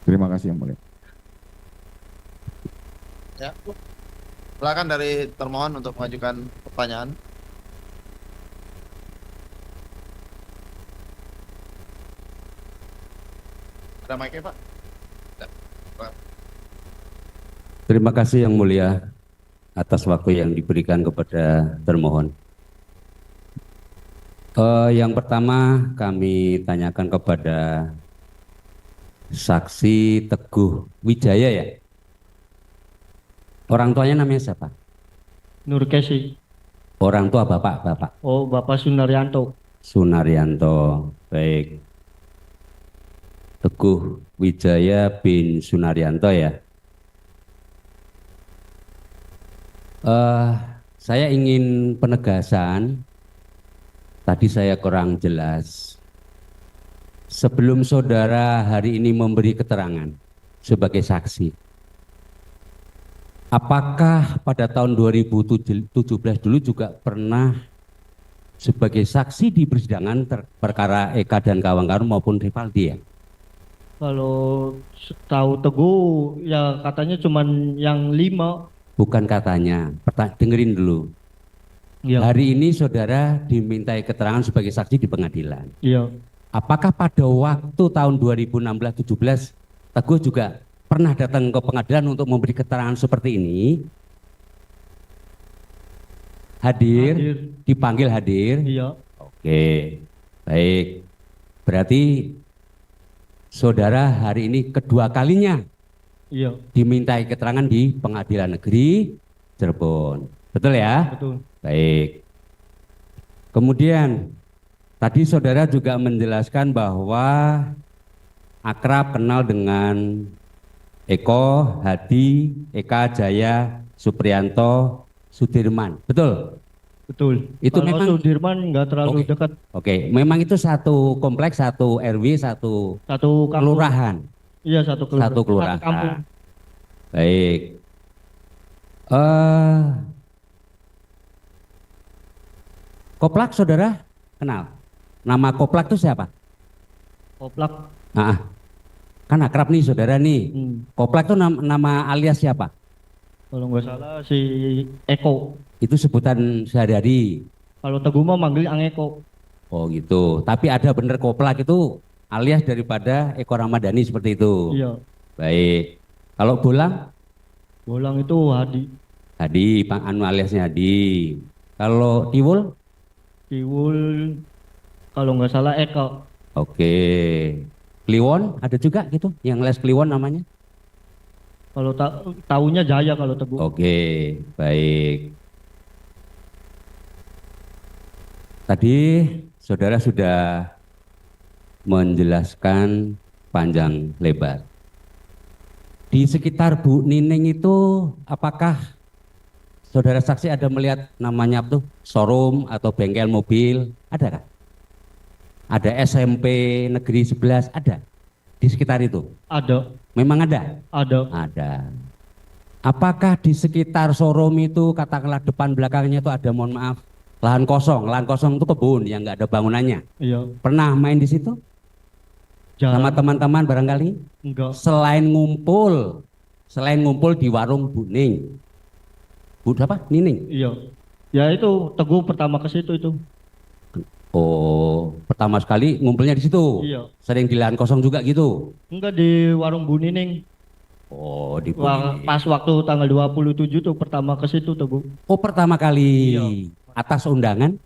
Terima kasih yang mulia. Ya, silakan dari termohon untuk mengajukan pertanyaan. Ada mic-nya, Pak? Ada. Pak. Terima kasih yang mulia atas waktu yang diberikan kepada termohon. Yang pertama kami tanyakan kepada saksi Teguh Wijaya ya. Orang tuanya namanya siapa? Nur Kesi. Orang tua bapak. Oh, Bapak Sunaryanto. Sunaryanto. Baik. Teguh Wijaya bin Sunaryanto ya. Saya ingin penegasan. Tadi saya kurang jelas. Sebelum saudara hari ini memberi keterangan sebagai saksi, apakah pada tahun 2017 dulu juga pernah sebagai saksi di persidangan perkara Eka dan kawan-kawan maupun Rivaldi ya? Kalau tahu Teguh ya katanya cuman yang 5. Bukan katanya, dengerin dulu. Iya. Hari ini saudara dimintai keterangan sebagai saksi di pengadilan. Iya. Apakah pada waktu tahun 2016-17 Teguh juga pernah datang ke pengadilan untuk memberi keterangan seperti ini? Hadir. Dipanggil hadir? Iya. Oke, baik. Berarti saudara hari ini kedua kalinya Iya. dimintai keterangan di Pengadilan Negeri Cirebon. Betul ya? Betul. Baik. Kemudian tadi saudara juga menjelaskan bahwa akrab kenal dengan Eko, Hadi, Eka, Jaya, Supriyanto, Sudirman. Betul? Betul. Itu kalau memang Sudirman nggak terlalu Oke. dekat. Oke, memang itu satu kompleks, satu RW, satu Satu kampung. kelurahan. Iya, satu kelurahan. Satu kelurahan. Satu kampung. Baik. Koplak saudara kenal? Nama Koplak itu siapa? Koplak. Kan akrab nih saudara nih. Koplak itu nama alias siapa? Kalau nggak salah si Eko. Itu sebutan sehari-hari. Kalau Teguh mah manggil Ang Eko. Oh gitu. Tapi ada bener Koplak itu alias daripada Eko Ramadhani seperti itu. Iya. Baik. Kalau Bolang? Bolang itu Hadi. Hadi, aliasnya Hadi. Kalau Tiwul? Tiwul kalau nggak salah Eka. Oke. Kliwon ada juga gitu, yang les Kliwon namanya? Kalau tahunya Jaya kalau Teguh. Oke, baik. Tadi saudara sudah menjelaskan panjang lebar. Di sekitar Bu Nining itu apakah saudara saksi ada melihat namanya tuh showroom atau bengkel mobil? Ada kan? Ada SMP Negeri 11, ada di sekitar itu? Ada. Memang ada? Ada. Ada. Apakah di sekitar showroom itu katakanlah depan belakangnya itu ada, mohon maaf, lahan kosong? Lahan kosong itu kebun yang nggak ada bangunannya. Iya. Pernah main di situ? Sama teman-teman barangkali? Enggak. Selain ngumpul di warung Bu Ning. Bu apa? Nining? Iya. Ya itu Teguh pertama ke situ itu. Oh, pertama sekali ngumpulnya di situ? Iya. Sering di lahan kosong juga gitu? Enggak, di warung Bu Nining. Oh, di Bu Nining. Pas waktu tanggal 27 tuh pertama ke situ Teguh. Oh, pertama kali. Iya. Atas undangan?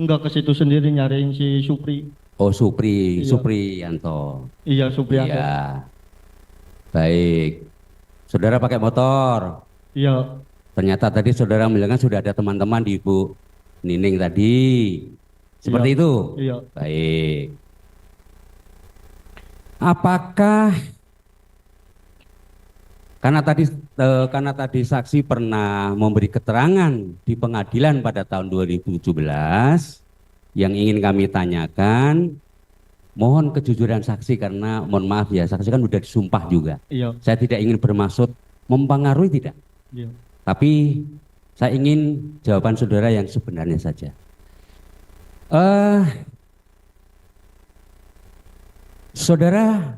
Enggak, ke situ sendiri nyariin si Supri. Oh, Supri, Iya. Supriyanto. Iya, Supriyanto. Iya. Baik. Saudara pakai motor. Iya. Ternyata tadi saudara bilang sudah ada teman-teman di Bu Nining tadi. Seperti Iya. itu? Iya. Baik. Apakah karena tadi saksi pernah memberi keterangan di pengadilan pada tahun 2017, yang ingin kami tanyakan, mohon kejujuran saksi karena mohon maaf ya, saksi kan sudah disumpah juga. Iya. Saya tidak ingin bermaksud mempengaruhi, tidak. Iya. Tapi saya ingin jawaban saudara yang sebenarnya saja. Saudara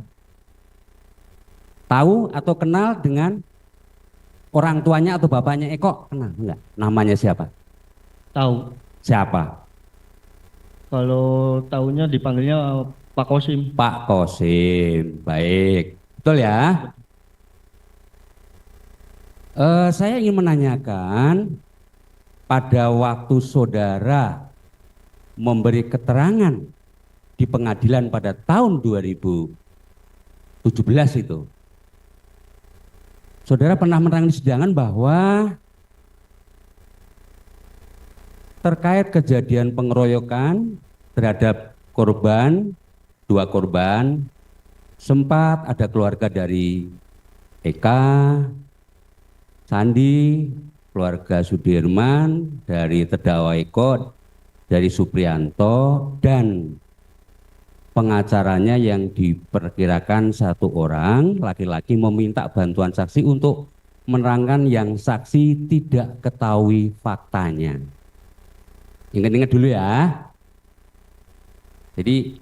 Tahu atau kenal dengan orang tuanya atau bapaknya Eko? Kenal enggak? Namanya siapa? Tahu. Siapa? Kalau tahunya dipanggilnya Pak Kosim. Pak Kosim. Baik. Betul ya? Saya ingin menanyakan, pada waktu saudara memberi keterangan di pengadilan pada tahun 2017 itu, saudara pernah menerangkan di persidangan bahwa terkait kejadian pengeroyokan terhadap korban, 2 korban, sempat ada keluarga dari Eka, Sandi, keluarga Sudirman, dari terdakwa Eko, dari Suprianto, dan pengacaranya yang diperkirakan 1 orang laki-laki meminta bantuan saksi untuk menerangkan yang saksi tidak ketahui faktanya. Ingat-ingat dulu ya. Jadi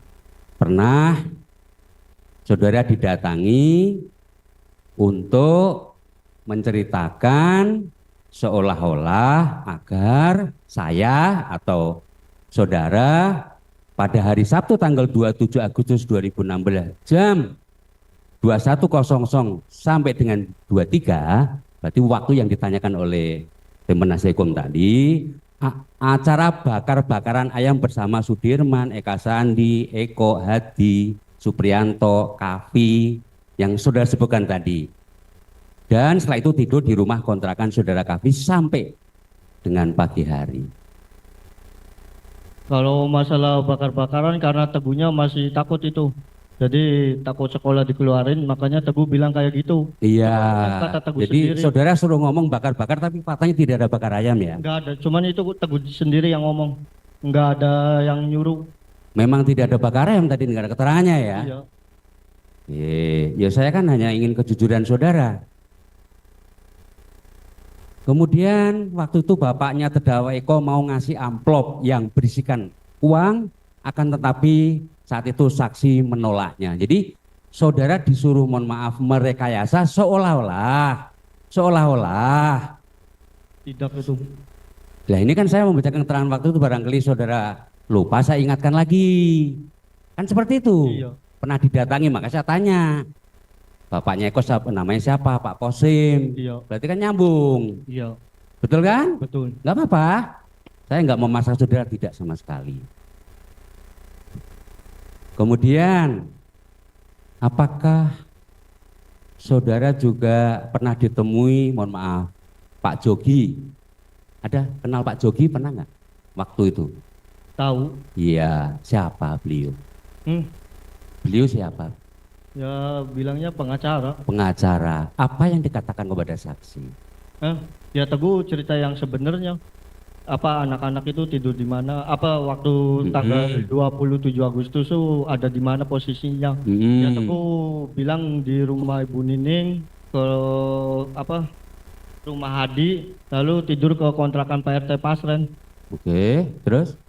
pernah saudara didatangi untuk menceritakan seolah-olah agar saya atau saudara pada hari Sabtu tanggal 27 Agustus 2016 jam 21.00 sampai dengan 23, berarti waktu yang ditanyakan oleh tim penasihat hukum tadi, acara bakar-bakaran ayam bersama Sudirman, Eka Sandi, Eko, Hadi, Suprianto, Kavi yang saudara sebutkan tadi. Dan setelah itu tidur di rumah kontrakan saudara Kavi sampai dengan pagi hari. Kalau masalah bakar-bakaran karena Teguhnya masih takut itu. Jadi takut sekolah dikeluarin, makanya Teguh bilang kayak gitu. Iya, Kata Teguh jadi sendiri. saudara suruh ngomong bakar-bakar tapi faktanya tidak ada bakar ayam ya? Enggak ada, cuman itu Teguh sendiri yang ngomong. Enggak ada yang nyuruh. Memang tidak ada bakar ayam tadi, nggak ada keterangannya ya? Iya. Ya saya kan hanya ingin kejujuran saudara. Kemudian waktu itu bapaknya terdakwa Eko mau ngasih amplop yang berisikan uang, akan tetapi saat itu saksi menolaknya. Jadi saudara disuruh, mohon maaf, merekayasa seolah-olah Tidak itu. Lah ini kan saya membacakan keterangan waktu itu, barangkali saudara lupa, saya ingatkan lagi. Kan seperti itu. Iya. Pernah didatangi, maka saya tanya. Bapaknya Eko namanya siapa? Pak Kosim. Iya. Berarti kan nyambung. Iya. Betul kan? Betul. Nggak apa-apa. Saya nggak memaksa saudara, tidak sama sekali. Kemudian, apakah saudara juga pernah ditemui, mohon maaf, Pak Jogi? Ada kenal Pak Jogi, pernah nggak waktu itu? Tahu. Iya, siapa beliau? Beliau siapa? Ya bilangnya pengacara. Pengacara. Apa yang dikatakan kepada saksi? Ya Teguh cerita yang sebenarnya. Apa anak-anak itu tidur di mana? Apa waktu tanggal 27 Agustus itu ada di mana posisinya? Ya Teguh bilang di rumah Ibu Nining, ke rumah Hadi, lalu tidur ke kontrakan Pak RT Pasren. Oke, terus?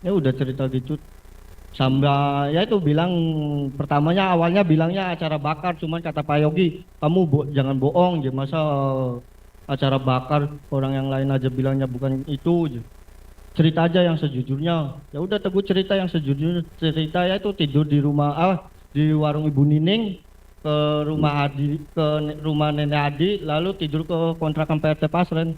Ya udah cerita gitu. Sambil ya itu bilang, pertamanya awalnya bilangnya acara bakar, cuman kata Pak Yogi, kamu jangan bohong, masa acara bakar, orang yang lain aja bilangnya bukan itu. Cerita aja yang sejujurnya. Ya udah Teguh cerita yang sejujurnya. Cerita ya itu tidur di rumah di warung Ibu Nining, ke rumah Hadi, ke rumah Nenek Hadi, lalu tidur ke kontrakan Pak RT Pasren.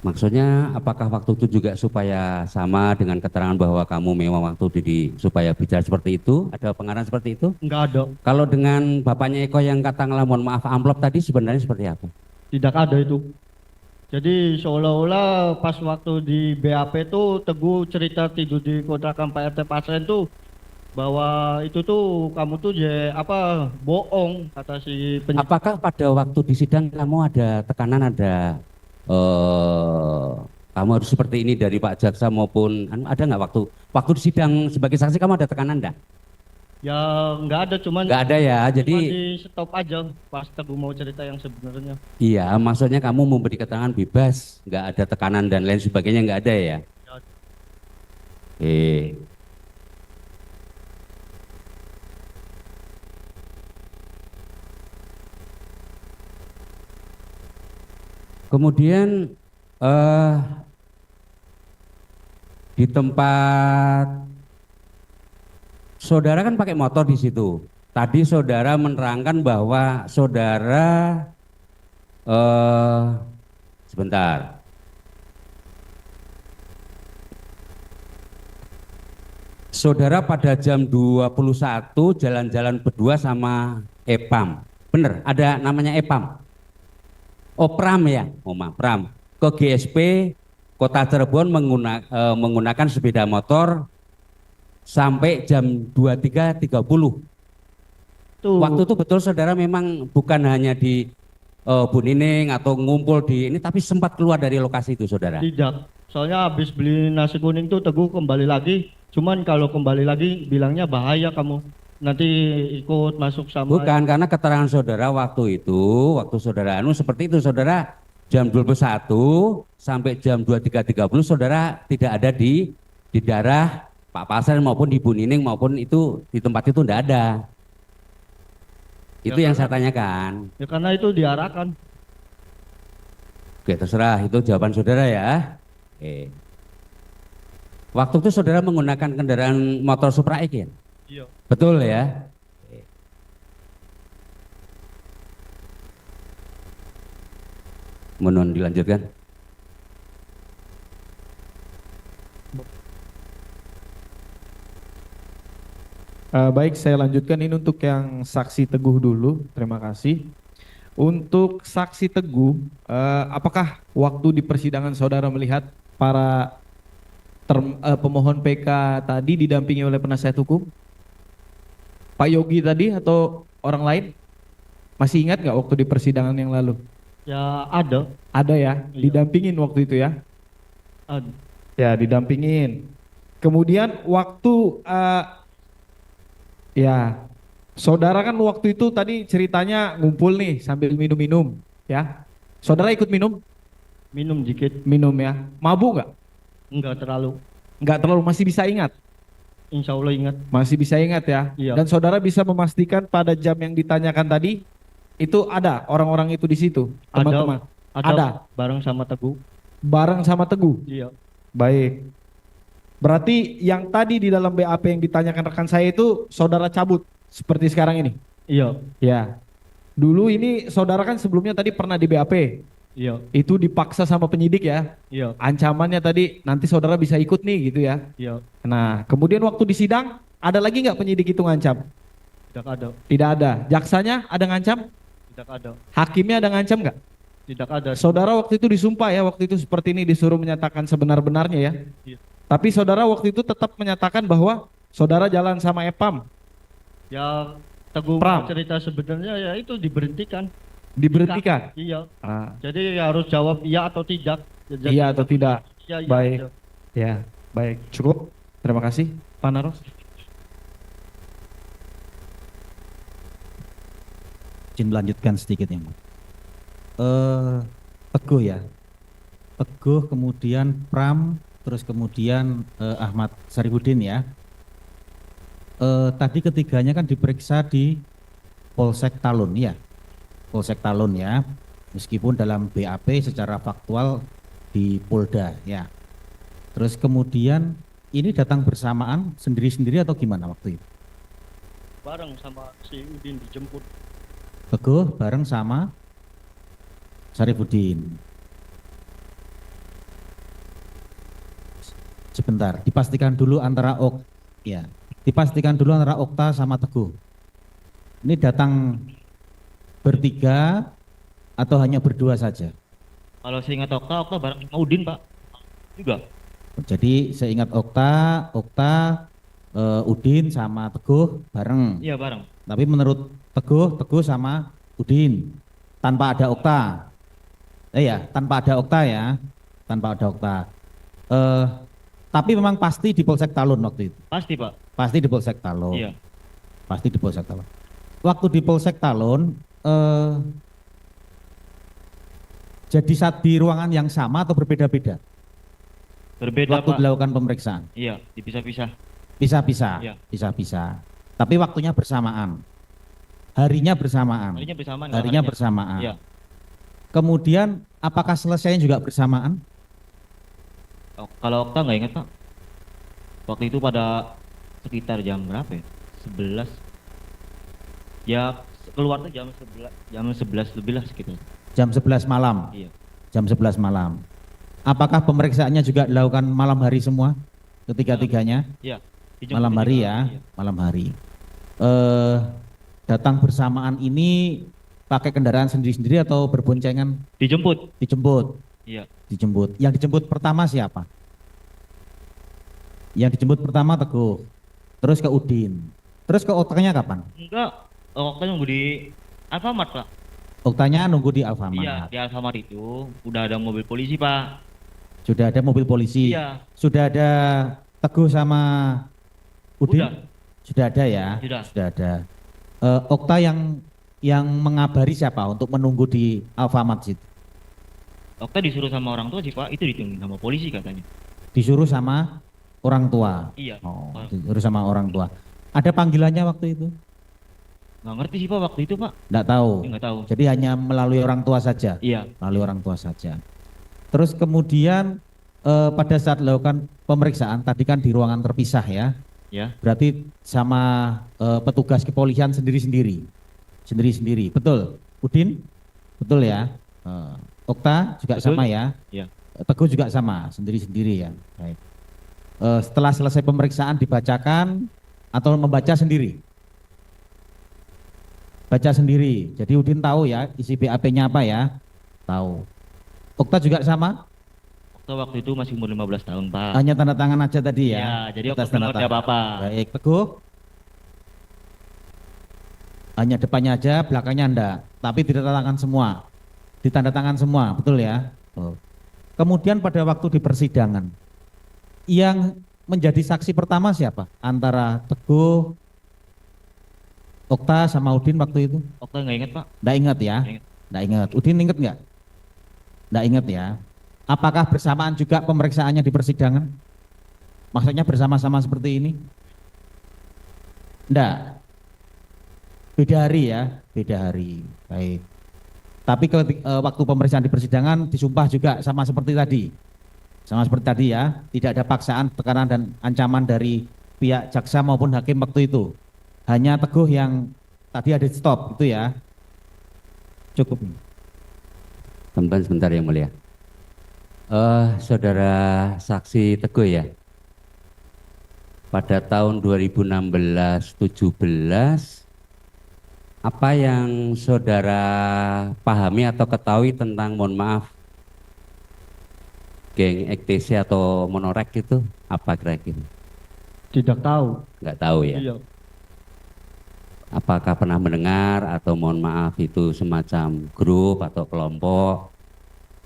Maksudnya apakah waktu itu juga supaya sama dengan keterangan bahwa kamu memang waktu itu supaya bicara seperti itu? Ada pengarang seperti itu? Enggak ada. Kalau dengan bapaknya Eko yang katakanlah mohon maaf amplop tadi sebenarnya seperti apa? Tidak ada itu. Jadi seolah-olah pas waktu di BAP itu Teguh cerita tidur di kontrakan Pak RT Pasren tuh bahwa itu tuh kamu tuh bohong, kata si penyidik. Apakah pada waktu di sidang kamu ada tekanan, ada kamu harus seperti ini dari Pak Jaksa maupun ada nggak waktu di sidang sebagai saksi kamu ada tekanan enggak? Ya nggak ada, cuman nggak ada ya, jadi di stop aja pas Teguh mau cerita yang sebenarnya. iya, maksudnya kamu memberi keterangan bebas, nggak ada tekanan dan lain sebagainya, nggak ada ya? Kemudian di tempat saudara kan pakai motor di situ. Tadi saudara menerangkan bahwa saudara sebentar. Saudara pada jam 21 jalan-jalan berdua sama Epam. Bener, ada namanya Epam. Oh, Pram ya, oh maaf, Pram. Ke GSP Kota Cirebon menggunakan sepeda motor sampai jam 23.30. Tuh, Waktu itu betul saudara memang bukan hanya di Bu Nining atau ngumpul di ini, tapi sempat keluar dari lokasi itu saudara. tidak. Soalnya habis beli nasi kuning tuh Teguh kembali lagi. Cuman kalau kembali lagi bilangnya bahaya kamu. Nanti ikut masuk sama. Bukan, karena keterangan saudara waktu itu, waktu saudara seperti itu, saudara jam 21 sampai jam 23.30 saudara tidak ada di daerah Pak Pasar maupun di Bu Nining maupun itu di tempat itu tidak ada. Itu Ya, yang saya tanyakan. Ya karena itu diarahkan. Oke, terserah, itu jawaban saudara ya. Oke. Waktu itu saudara menggunakan kendaraan motor Supra X ya? Iya. Betul ya? Oke. Mohon dilanjutkan. Baik, saya lanjutkan ini untuk yang saksi Teguh dulu. Terima kasih. Untuk saksi Teguh, apakah waktu di persidangan saudara melihat para pemohon PK tadi didampingi oleh penasihat hukum? Pak Yogi tadi atau orang lain? Masih ingat nggak waktu di persidangan yang lalu? Ya ada. Ada ya, Iya. didampingin waktu itu ya? Ada. Ya, didampingin. Kemudian waktu ya, saudara kan waktu itu tadi ceritanya ngumpul nih sambil minum-minum, ya. Saudara ikut minum? Minum dikit. Minum ya. Mabuk nggak? Enggak terlalu. Nggak terlalu, masih bisa ingat? Insya Allah ingat. Masih bisa ingat ya? Iya. Dan saudara bisa memastikan pada jam yang ditanyakan tadi, itu ada orang-orang itu di situ, teman-teman? Ada. Bareng sama Teguh. Bareng sama Teguh? Iya. Baik. Berarti yang tadi di dalam BAP yang ditanyakan rekan saya itu saudara cabut seperti sekarang ini? Iya. Ya. Dulu ini saudara kan sebelumnya tadi pernah di BAP. Iya. Itu dipaksa sama penyidik ya. Iya. Ancamannya tadi nanti saudara bisa ikut nih gitu ya. Iya. Nah, kemudian waktu di sidang ada lagi nggak penyidik itu ngancam? Tidak ada. Tidak ada. Jaksanya ada ngancam? Tidak ada. Hakimnya ada ngancam nggak? Tidak ada. Saudara waktu itu disumpah ya, waktu itu seperti ini disuruh menyatakan sebenar-benarnya ya. Iya. Tapi saudara waktu itu tetap menyatakan bahwa saudara jalan sama Epam, Ya Teguh Pram. cerita sebenarnya ya itu diberhentikan. diberhentikan. Iya. Ah, Jadi harus jawab iya atau tidak. Jadi, iya atau tidak? Iya, iya Baik. aja. Ya, baik. Cukup. Terima kasih, Pak Naros. Izin melanjutkan sedikit yang Mulia. Teguh ya. Teguh kemudian Pram terus kemudian Ahmad Sarifudin ya. Tadi ketiganya kan diperiksa di Polsek Talun ya. Polsek Talun ya. Meskipun dalam BAP secara faktual di Polda ya. Terus kemudian ini datang bersamaan sendiri-sendiri atau gimana waktu itu? Bareng sama si Udin dijemput. Teguh bareng sama Sarifudin. Sebentar, dipastikan dulu antara ya. Dipastikan dulu antara Okta sama Teguh. Ini datang bertiga atau hanya berdua saja? Kalau saya ingat Okta bareng sama Udin Pak. Juga. Jadi seingat Okta, Udin sama Teguh bareng. Iya bareng. Tapi menurut Teguh sama Udin tanpa ada Okta. Ya, tanpa ada Okta ya, tanpa ada Okta. Tapi memang pasti di Polsek Talun waktu itu. Pasti Pak. Pasti di Polsek Talun. Iya. Pasti di Polsek Talun. Waktu di Polsek Talun, jadi saat di ruangan yang sama atau berbeda-beda? Berbeda Waktu Pak. dilakukan pemeriksaan. Iya, dipisah-pisah. Bisa-bisa, Iya. bisa-bisa. Tapi waktunya bersamaan. Harinya bersamaan. Harinya bersamaan. Harinya bersamaan. Iya. Kemudian apakah selesainya juga bersamaan? Kalau Okta nggak ingat Pak. Waktu itu pada sekitar jam berapa ya? 11. Ya keluar tuh jam 11 lebih lah sekitar. Jam 11 malam. Iya. Jam 11 malam. Apakah pemeriksaannya juga dilakukan malam hari semua? Ketiga-tiganya? Iya. dijemput Malam hari juga. ya, Iya. malam hari. Datang bersamaan ini pakai kendaraan sendiri-sendiri atau berboncengan? Dijemput. Dijemput. Iya. Dijemput. Yang dijemput pertama siapa? Yang dijemput pertama Teguh. Terus ke Udin. Terus ke Oktanya kapan? Enggak. Okta nunggu di Alfamart Pak. Oktanya nunggu di Alfamart. Iya, di Alfamart itu udah ada mobil polisi Pak. Sudah ada mobil polisi. Iya. Sudah ada Teguh sama Udin? Udah. Sudah ada ya? Sudah. Sudah ada. Okta yang mengabari siapa untuk menunggu di Alfamart situ? Okta disuruh sama orang tua sih Pak, itu ditungguin sama polisi katanya. Disuruh sama orang tua. Iya. Oh, disuruh sama orang tua. Ada panggilannya waktu itu? Nggak ngerti sih Pak waktu itu Pak. Enggak tahu. Nggak tahu. Jadi hanya melalui orang tua saja. Iya. Melalui orang tua saja. Terus kemudian pada saat dilakukan pemeriksaan tadi kan di ruangan terpisah ya. Ya. Berarti sama petugas kepolisian sendiri-sendiri. Sendiri-sendiri. Betul? Udin? Betul ya? Okta juga Betul. sama ya? Iya. Teguh juga sama, sendiri-sendiri ya. Baik. Setelah selesai pemeriksaan dibacakan atau membaca sendiri? Baca sendiri. Jadi Udin tahu ya isi BAP-nya apa ya? Tahu. Okta juga sama? Okta waktu itu masih umur 15 tahun Pak. Hanya tanda tangan aja tadi ya? Iya, jadi Okta Atas tanda nggak ngerti tangan. apa-apa. Baik, Teguh? Hanya depannya aja, belakangnya enggak. Tapi ditanda tangan semua. Ditanda tangan semua, betul ya? Oh. Kemudian pada waktu di persidangan, yang menjadi saksi pertama siapa? Antara Teguh, Okta sama Udin waktu itu? Okta nggak ingat Pak. Nggak ingat ya? Nggak ingat. Nggak ingat. Udin ingat nggak? Nggak ingat ya. Apakah bersamaan juga pemeriksaannya di persidangan? Maksudnya bersama-sama seperti ini? Nggak. Beda hari ya, beda hari. Baik. Tapi waktu pemeriksaan di persidangan disumpah juga sama seperti tadi. Sama seperti tadi ya, tidak ada paksaan, tekanan dan ancaman dari pihak jaksa maupun hakim waktu itu. Hanya Teguh yang tadi ada stop itu ya. Cukup. Teman sebentar yang mulia. Saudara saksi Teguh ya. Pada tahun 2016-17 apa yang saudara pahami atau ketahui tentang, mohon maaf, geng EKTC atau Monorek itu apa kira-kira? Tidak tahu. Nggak tahu ya. Iya. Apakah pernah mendengar atau mohon maaf itu semacam grup atau kelompok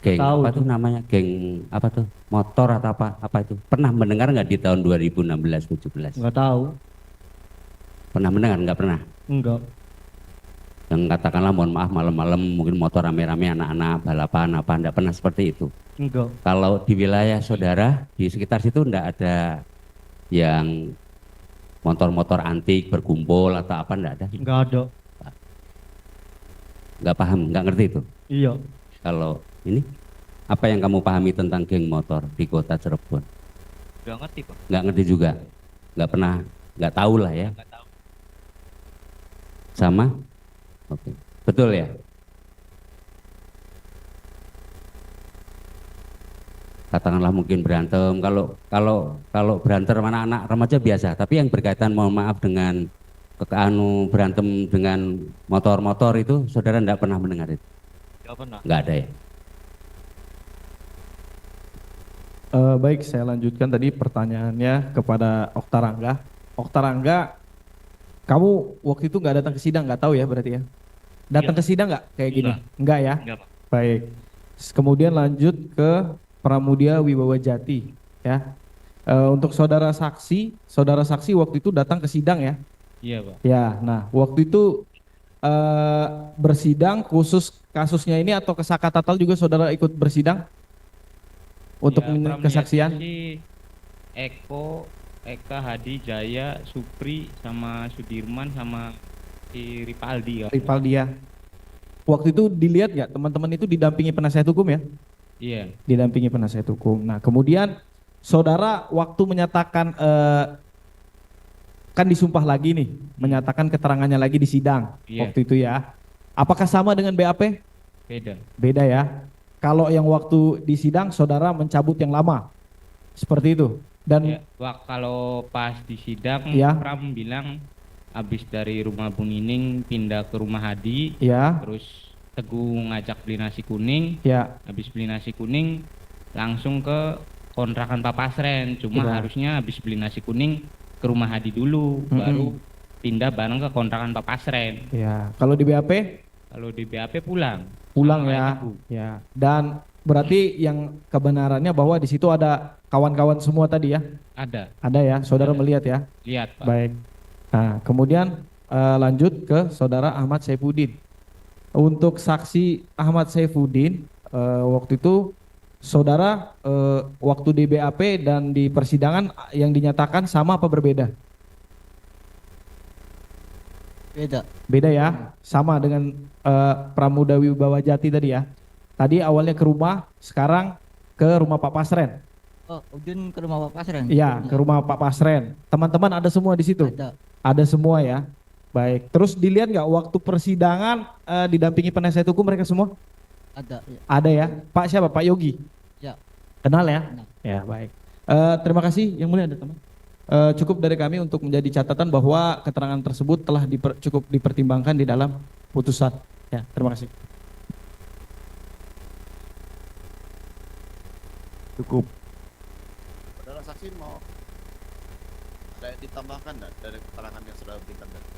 geng Tahu apa tuh. tuh namanya, geng apa tuh, motor atau apa itu, pernah mendengar nggak di tahun 2016-17? Nggak tahu. Pernah mendengar? Nggak pernah. Enggak. Yang katakanlah mohon maaf malam-malam mungkin motor rame-rame anak-anak balapan apa, nggak pernah seperti itu? Enggak. Kalau di wilayah saudara di sekitar situ nggak ada yang motor-motor antik berkumpul atau apa, nggak ada? Enggak ada. Nggak paham, nggak ngerti itu? Iya. Kalau ini, apa yang kamu pahami tentang geng motor di kota Cirebon? Nggak ngerti Pak. Nggak ngerti juga, nggak pernah, nggak tahu lah ya. Nggak tahu. Sama? Oke, betul ya? Katakanlah mungkin berantem, kalau berantem anak-anak remaja biasa, tapi yang berkaitan mohon maaf dengan berantem dengan motor-motor itu saudara nggak pernah mendengar itu? Nggak pernah. Nggak ada ya? Baik, saya lanjutkan tadi pertanyaannya kepada Okta Rangga. Okta Rangga, kamu waktu itu nggak datang ke sidang, nggak tahu ya berarti ya? Datang ke sidang nggak kayak gini? Nggak ya? Nggak Pak. Baik. Kemudian lanjut ke Pramudia Wibawa Jati ya. Untuk saudara saksi waktu itu datang ke sidang ya? Iya Pak. Ya, nah waktu itu bersidang khusus kasusnya ini atau ke Sakatatal juga saudara ikut bersidang untuk kesaksian? Eko, Eka, Hadi, Jaya, Supri, sama Sudirman, sama si Ripaldi ya. Rivaldia. Waktu itu dilihat nggak teman-teman itu didampingi penasihat hukum ya? Iya. Didampingi penasihat hukum. Nah, kemudian saudara waktu menyatakan kan disumpah lagi nih, menyatakan keterangannya lagi di sidang Iya. waktu itu ya. Apakah sama dengan BAP? Beda. Beda ya. Kalau yang waktu di sidang saudara mencabut yang lama. Seperti itu. Dan Ya, kalau pas di sidang Iya. Pram bilang habis dari rumah Bu Nining pindah ke rumah Hadi, ya, terus Teguh ngajak beli nasi kuning, ya, habis beli nasi kuning langsung ke kontrakan Pak Pasren. Cuma Iya. harusnya habis beli nasi kuning ke rumah Hadi dulu, baru pindah bareng ke kontrakan Pak Pasren. ya. Kalau di BAP Kalau di BAP pulang. pulang Sama ya. kayak Teguh. Ya. Dan berarti yang kebenarannya bahwa di situ ada kawan-kawan semua tadi ya. Ada, Ada ya, saudara Ada. melihat ya. lihat Pak. Baik. Nah, kemudian lanjut ke saudara Ahmad Saifuddin. Untuk saksi Ahmad Saifuddin waktu itu saudara waktu di BAP dan di persidangan yang dinyatakan sama apa berbeda? Beda. Beda ya, sama dengan Pramuda Wibawa Jati tadi ya. Tadi awalnya ke rumah, sekarang ke rumah Pak Pasren. Oh, Udin ke rumah Pak Pasren. Iya, ke rumah Pak Pasren. Teman-teman ada semua di situ. Ada. Ada semua ya. Baik. Terus dilihat nggak waktu persidangan didampingi penasihat hukum mereka semua? Ada. Ya. Ada ya. Pak siapa? Pak Yogi. Ya. Kenal ya? Kenal. Ya baik. Terima kasih yang mulia ada teman. Cukup dari kami untuk menjadi catatan bahwa keterangan tersebut telah cukup dipertimbangkan di dalam putusan. Ya, terima kasih. Cukup. Saudara saksi mau ada yang ditambahkan nggak dari keterangan yang sudah berikan tadi?